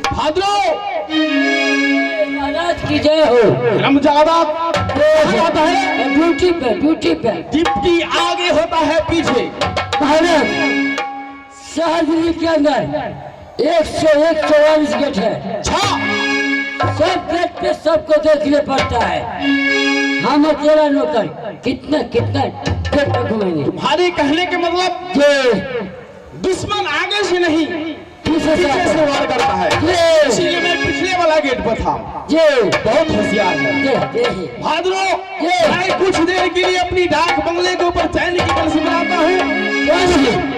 भाद्रो महाराज की जय हो। रमजादा होता है ड्यूटी पे डिप्टी आगे होता है पीछे। महाराज शहर के अंदर 144 गेट है। सब गेट पे सबको देखने पड़ता है। हम अकेला नौकर कितना गेट पे घूमेंगे। तुम्हारे कहने के मतलब ये दुश्मन आगे से नहीं पीछे से वार करता है, इसलिए मैं पिछले वाला गेट पर था। ये बहुत होशियार है भाद्रो। मैं कुछ देर के लिए अपनी डाक बंगले के ऊपर चैन की कलसी बनाता हूँ,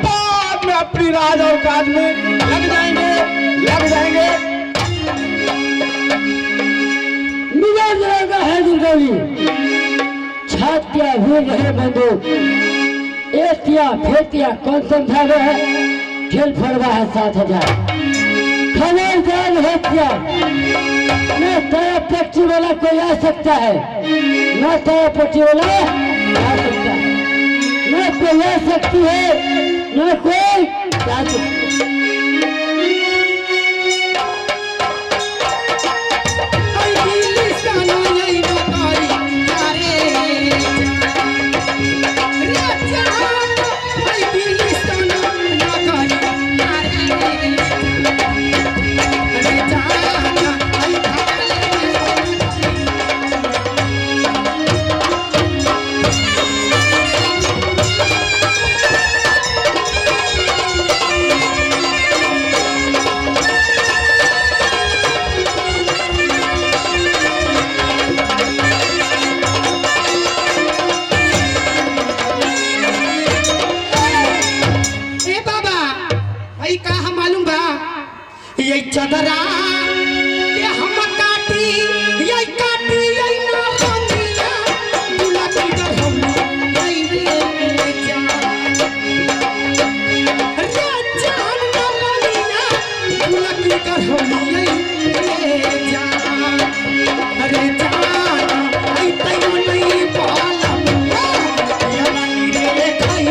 बाद में अपनी राज और काज में लग जाएंगे। है दुर्गौली छातिया भी रहे बंदूक एतिया फेतिया कौन समझा है। खेल फरवा है 7000 खबरदार हत्या न ताया पट्टी वाला कोई आ सकता है, न ताया पट्टी वाला आ सकता है, न कोई आ सकती है, न कोई जा सकती है। चदरा ये हम काटी ये ना रंगिया गुलाबी कर हम ये जान ना रंगिया गुलाबी कर हम ये जान। अरे जान आई तैयो नहीं पाला ये रानी रे खाई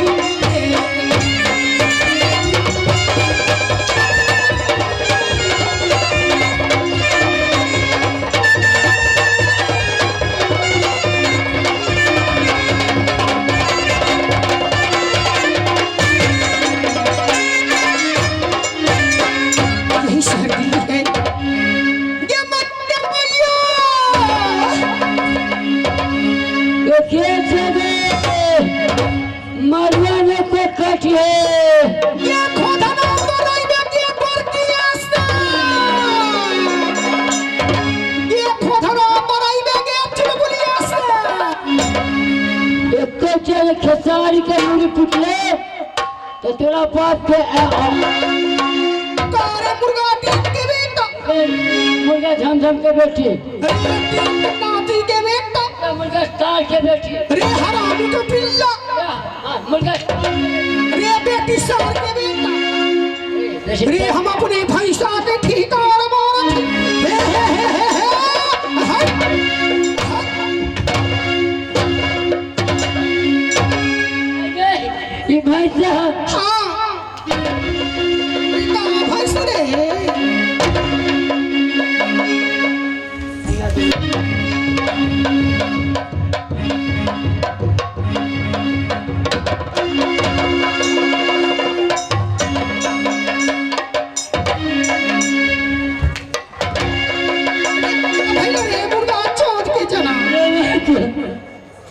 खेसारी के मुड़ी पिटले तो तेरा बाप के मुर्गा झमझम के बेटी नाती के बेटा मुर्गा स्टार के बेटी रे हरामी का पिल्ला मुर्गा रे बेटी सार के बेटा रे हम अपने भैंसा के ठिकाना मारत हे ये भैंसा हाँ भैंसा रे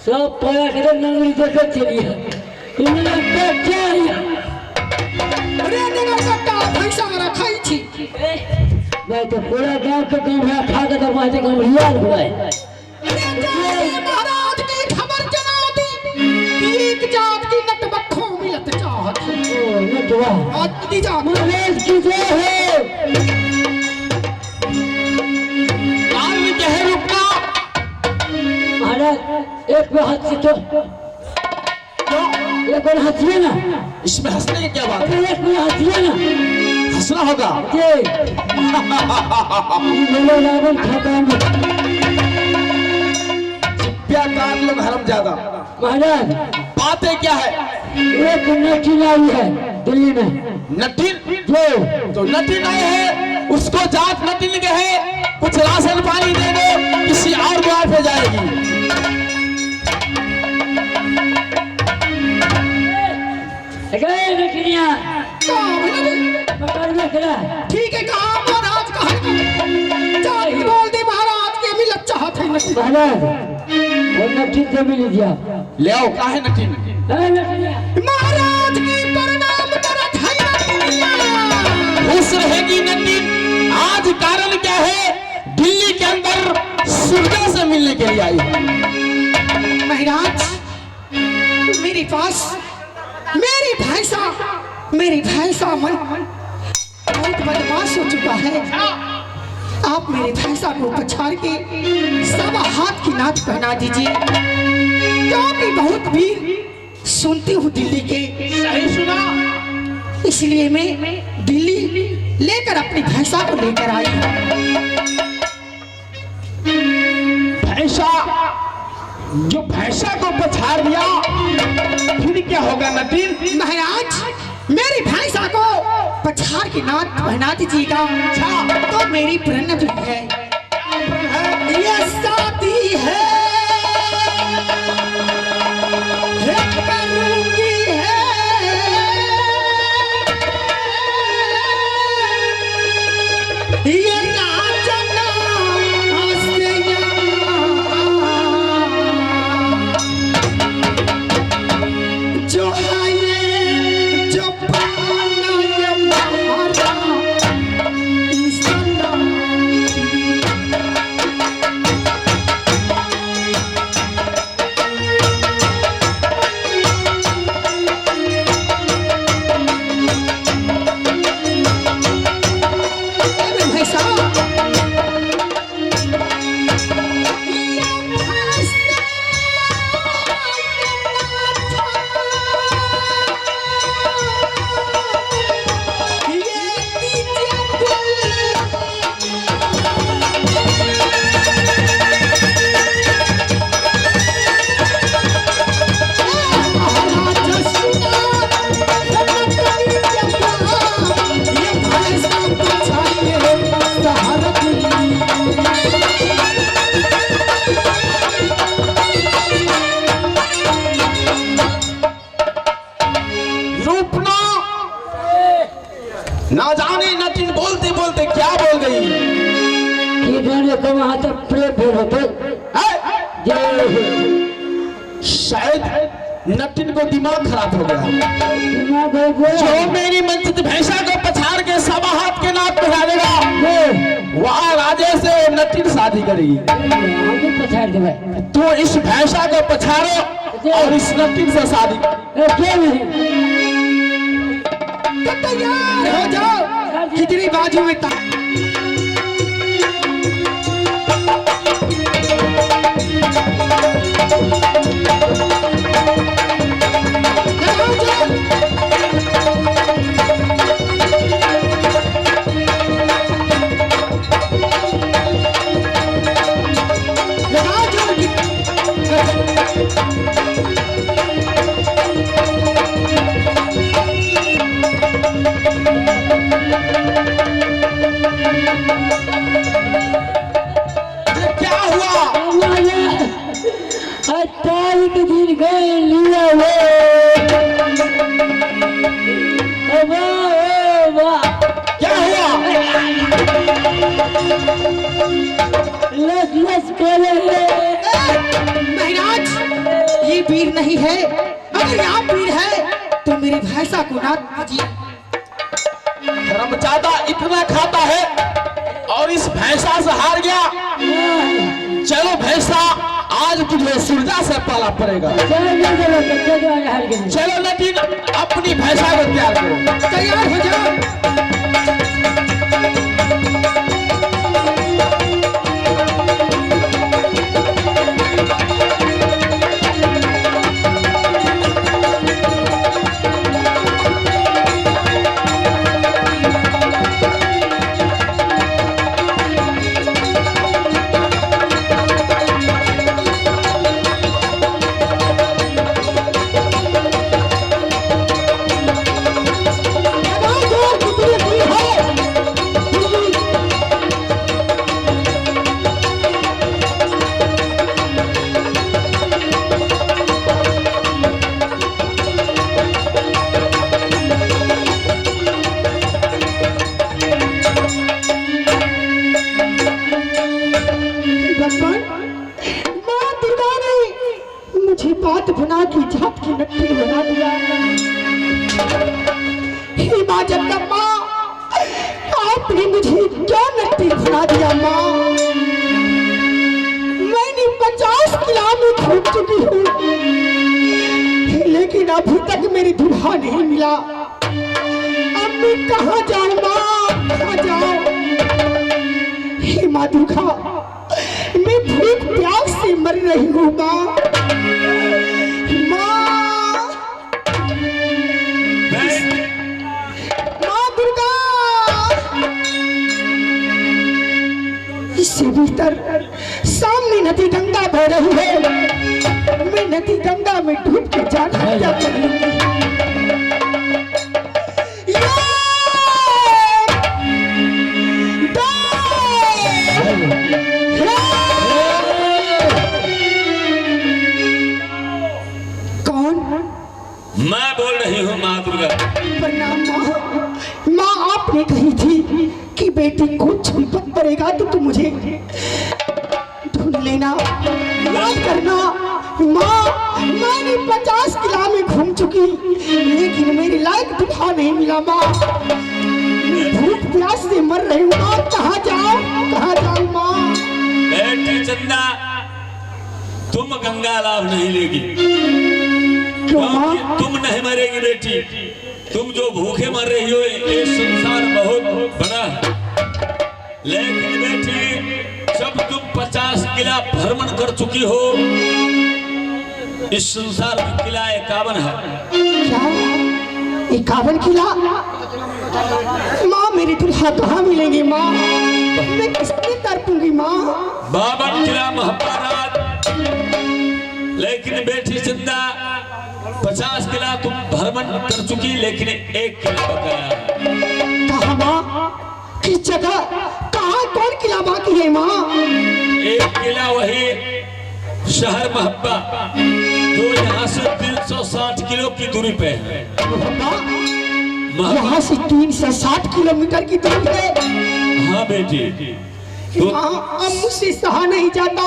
सब पाया के नंगली देखे चलिए इन्हें क्या रे निगर कट्टा भैंसा रखाई छी मैं तो पूरा गांव के गांव है खा के तो माते गांव हियाल हुआ है। महाराज की खबर जना दी एक जात की नटबख्खों मिलत चाहत ओ नटवा आज दी जा महाराज की जय हो। काल में कहे रुकना महाराज एक में हाथ से तो एक और हंसिए ना, इसमें हंसने की क्या बात है? एक में हंसिए ना, हंसना होगा। बोलो रावण खत्म चिप्याकार लोग हरामजादा। महाराज बातें क्या है? एक नटी आई है दिल्ली में। नटी जो तो नटी नहीं है, उसको जात नटिन कहे, कुछ राशन पानी दे दो, किसी और द्वार पे जाएगी। गए नटनिया कहाँ भैया? पकड़ में खड़ा। ठीक है, कहाँ महाराज कहाँ? जाके बोल दे महाराज के मिलत चाहत है नटिन। महाराज वो नटिन से मिल दिया। ले आओ, काहे नटिन? गए नटनिया महाराज की प्रणाम करत है नटिनिया। खुश रहेगी नटिन। आज कारण क्या है? दिल्ली के अंदर सूर्या से मिलने के लिए आई है। महाराज मेरे पास मेरी भैंसा मन बहुत बदमाश हो चुका है। आप मेरे भैंसा को पछाड़ के 7 हाथ की नाथ पहना दीजिए, क्योंकि बहुत वीर सुनती हूँ दिल्ली के। सही सुना। इसलिए मैं दिल्ली लेकर अपनी भैंसा को लेकर आई हूँ। भैंसा, जो भैंसा को पछाड़ दिया फिर क्या होगा नटिन? महाराज मेरी भैंसा को पछाड़ के नाथ पहना दीजिएगा। अच्छा तो मेरी प्रण भी है, ये शादी है करूंगी है, ये राजना जो है ये जो पाना ये महारा ईश्वरा। ना जाने नटिन बोलते बोलते क्या बोल गई। कि जाने को वहां तक प्रेम भेद होते। जय हो। शायद नटिन को दिमाग खराब हो गया। दिमाग हो गया। जो मेरी मंचित भैंसा को पछाड़ के 7 हाथ के नाथ पहना देगा, वहाँ राजे से नटिन शादी करेगी। हम भी पछाड़ देवे। तो इस भैंसा को पछाड़ो और इस नटिन से शादी करो। क्यों नहीं? तो तैयार हो जाओ, खिचड़ी बाजू में तक। महाराज ये वीर नहीं है, अगर यहाँ वीर है तो मेरी भैंसा को ना दीजिए। हरामजादा इतना खाता है और इस भैंसा से हार गया। चलो भैंसा, आज तुझे सूर्या से पाला पड़ेगा। चलो नटिन, अपनी भैंसा को तैयार करो। तैयार हो जाओ। की जात की नट्टी बना दिया। हे माँ जगदम्बा, आपने मुझे क्यों नट्टी बना दिया माँ? मैंने 50 किलो में घूम चुकी हूँ, लेकिन अभी तक मेरी दूल्हा नहीं मिला। अब मैं कहाँ जाऊँ माँ, कहाँ जाऊँ? हे माँ दुर्गा, मैं भूख प्यास से मर रही हूँ माँ। माँ दुर्गा, इससे भीतर सामने नदी गंगा बह रही है। मैं नदी गंगा में डूब के जाना क्या करूँगी? मैं बोल रही हूँ माँ दुर्गा। प्रणाम माँ। माँ आपने कही थी कि बेटी कुछ विपद पड़ेगा तो तुम मुझे ढूंढ लेना, याद करना। माँ, मैंने 50 किलो में घूम चुकी, लेकिन मेरे लायक दूल्हा नहीं मिला माँ। भूख प्यास से मर रही हूँ माँ। कहाँ जाऊँ, कहाँ जाऊँ माँ? बेटी चंदा, तुम गंगा लाभ नहीं लेगी। तुम नहीं मरेगी बेटी। तुम जो भूखे मर रही हो, ये संसार बहुत बड़ा है। लेकिन बेटी, जब तुम 50 किला भ्रमण कर चुकी हो, इस संसार में किला 51 है। क्या 51 किला? माँ मेरी दूल्हा कहाँ मिलेंगे माँ? मैं किसके तड़पूंगी माँ? 52 किला महाराज। लेकिन बेटी चंदा, 50 किला तुम भ्रमण कर चुकी, लेकिन 1 किला बकाया। कहाँ माँ? किस जगह? कहाँ? कौन किला बाकी है माँ? 1 किला वही शहर महब्बा, जो यहाँ से 360 किलो की दूरी पे है। यहाँ से 360 किलोमीटर की दूरी है। हाँ बेटी। माँ, अब मुझसे सहा नहीं जाता,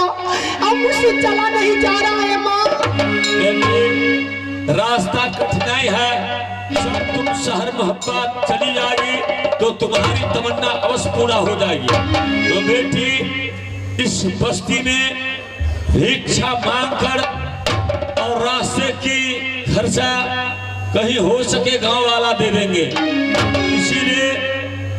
अब मुझसे चला नहीं जा रहा है माँ। बेटी, रास्ता कठिनाई है। जब तुम शहर मोहब्बत चली जाएगी तो तुम्हारी तमन्ना अवश्य पूरा हो जाएगी। तो बेटी, इस बस्ती में भिक्षा मांगकर और रास्ते की खर्चा कहीं हो सके गांव वाला दे देंगे। इसीलिए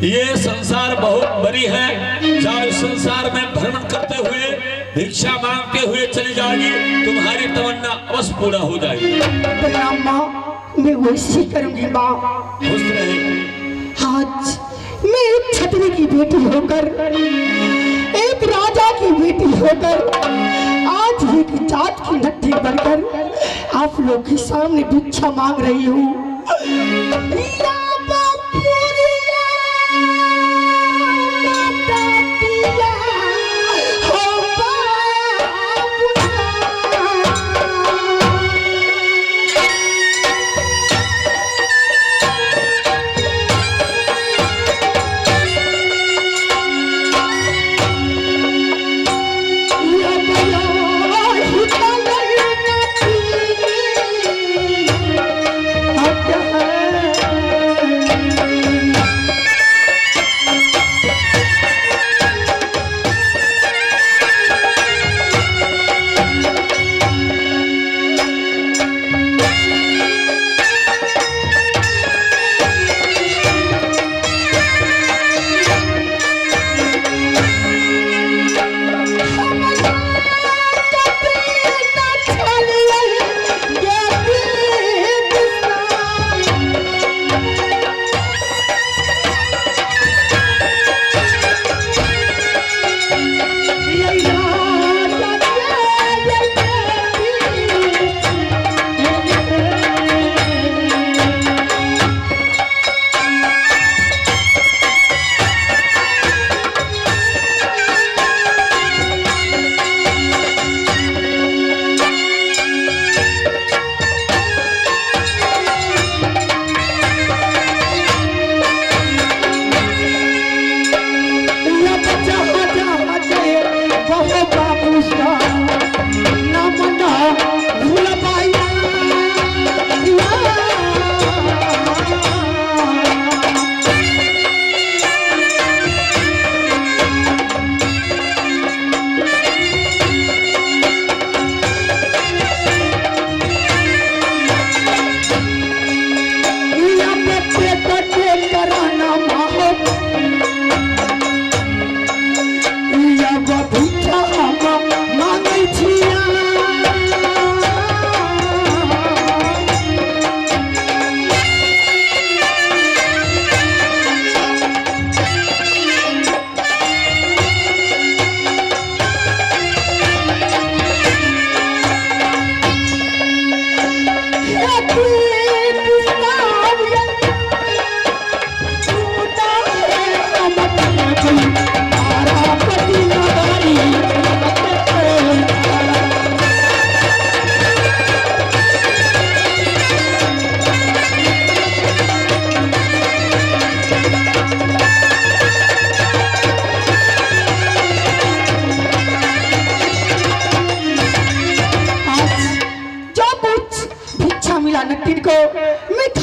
ये संसार बहुत बड़ी है। जब इस संसार में भ्रमण करते हुए भिक्षा मांगते हुए चली जाएगी, तुम्हारी तमन्ना अवश्य पूरा हो जाएगी। प्रणाम माँ, मैं वैसे करूंगी माँ। खुश रहे। आज मैं एक छतरी की बेटी होकर, एक राजा की बेटी होकर, आज एक जात की नट्टी बनकर आप लोग के सामने भिक्षा मांग रही हूँ।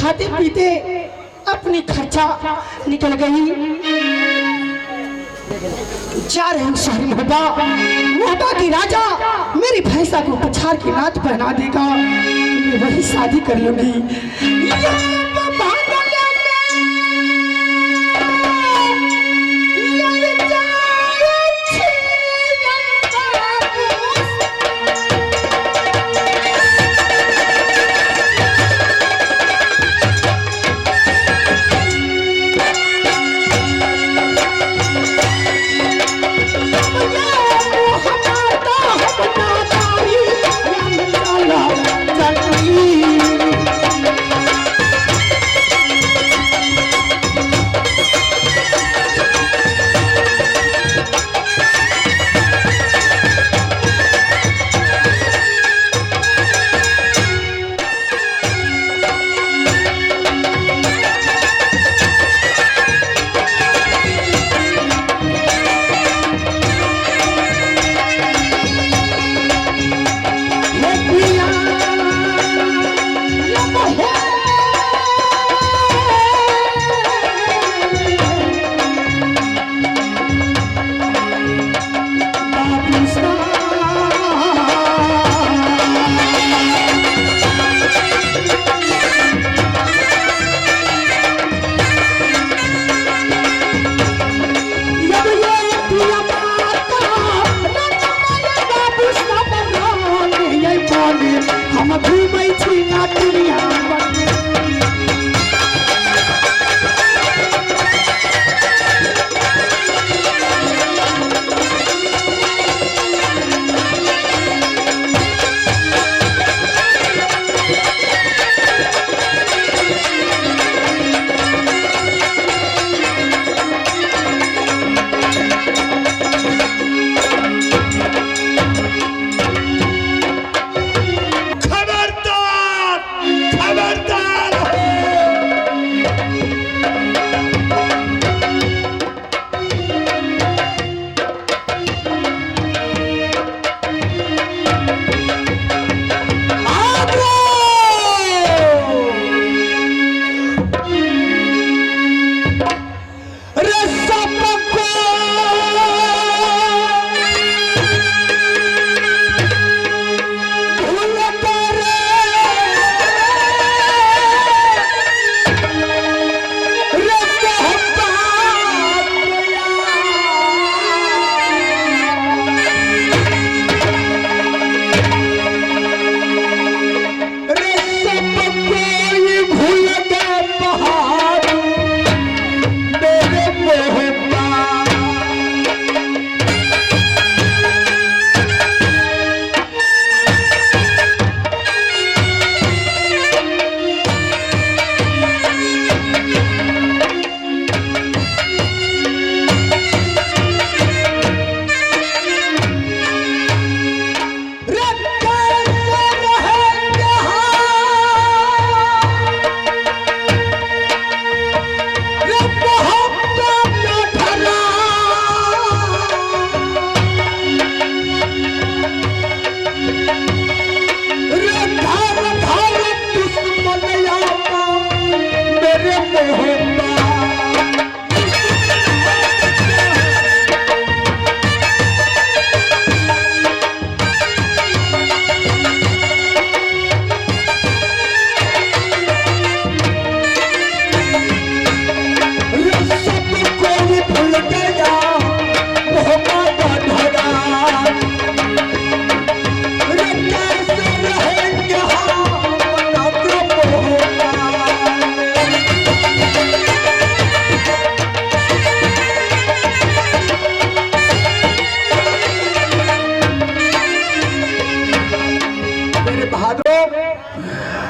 खाते पीते अपनी खर्चा निकल गई। जा रहे हूँ शहर मोहबा, मोहबा की राजा मेरी भैंसा को पछाड़ के नाथ पहना देगा, मैं वही शादी कर लूंगी।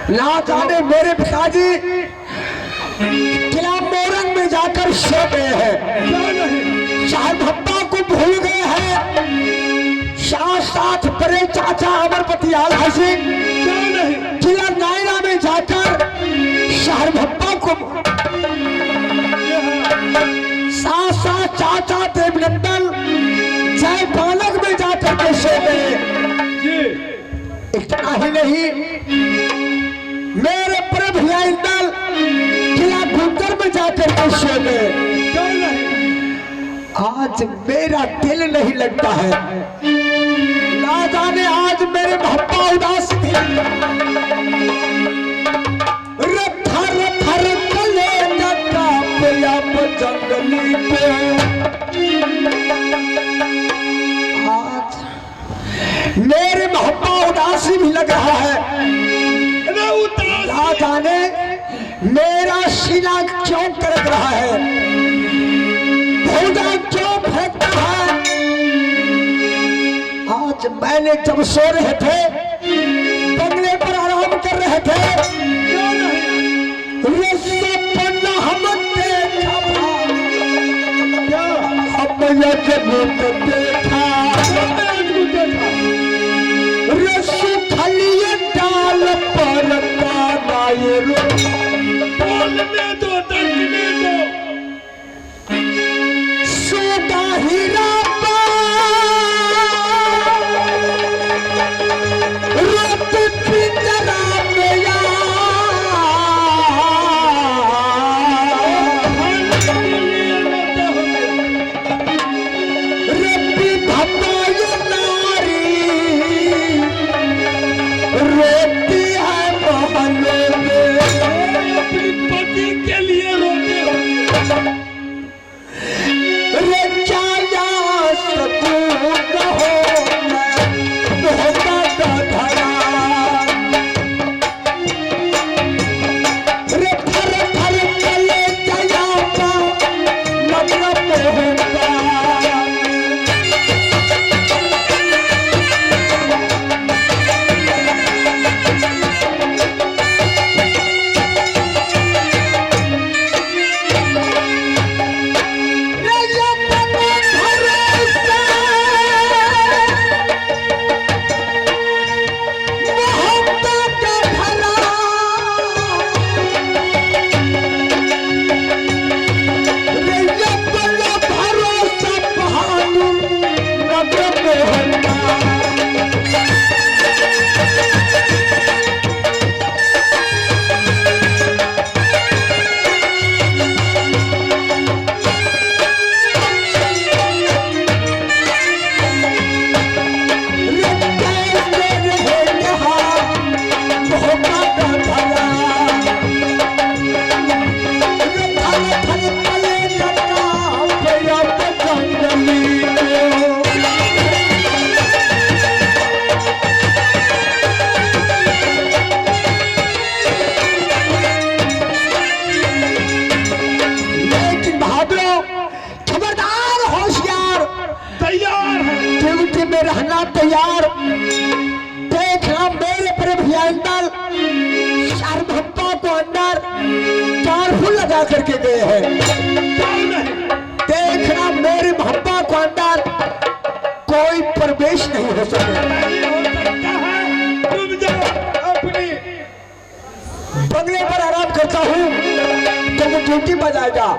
ना जाने मेरे पिताजी किला मोरंग में जाकर सो गए हैं, शाह भप्पा को भूल गए हैं, साथ बड़े चाचा अमरपति आला सिंह किला नायरा में जाकर शाह भप्पा को साथ चाचा देवनंदन जय बालक में जाकर के सो गए। इतना ही नहीं, मेरे प्रभु इंदल भूतर में जाकर के सो गए। क्यों नहीं? आज मेरा दिल नहीं लगता है, ना जाने आज मेरे मोहब्बत उदास थी। रथर थर कले जंगली पे आज मेरे मोहब्बत उदासी भी लग रहा है। ना जाने मेरा सीना क्यों करक रहा है, भौजा क्यों फेंकता है। आज मैंने जब सो रहे थे, बंगले पर आराम कर रहे थे, सपना हम देखा, अब देखा रसू खलिए डाल पर तानाए रो बोलने दो, तकने दो। सोदा हीरा रात पिंजरा में रब्बी भपाय नारी रोती है महलों में। अपनी पति के लिए रोते हो। में रहना तैयार। देखना मेरे पर भी अंदर शर्मप्पा को अंदर कारफुल लगा करके गए हैं। देखना मेरे मोहब्बा को अंदर कोई प्रवेश नहीं हो सके। तुम जाओ अपनी बंगले पर आराम करता हूँ तो वो ड्यूटी बजाएगा।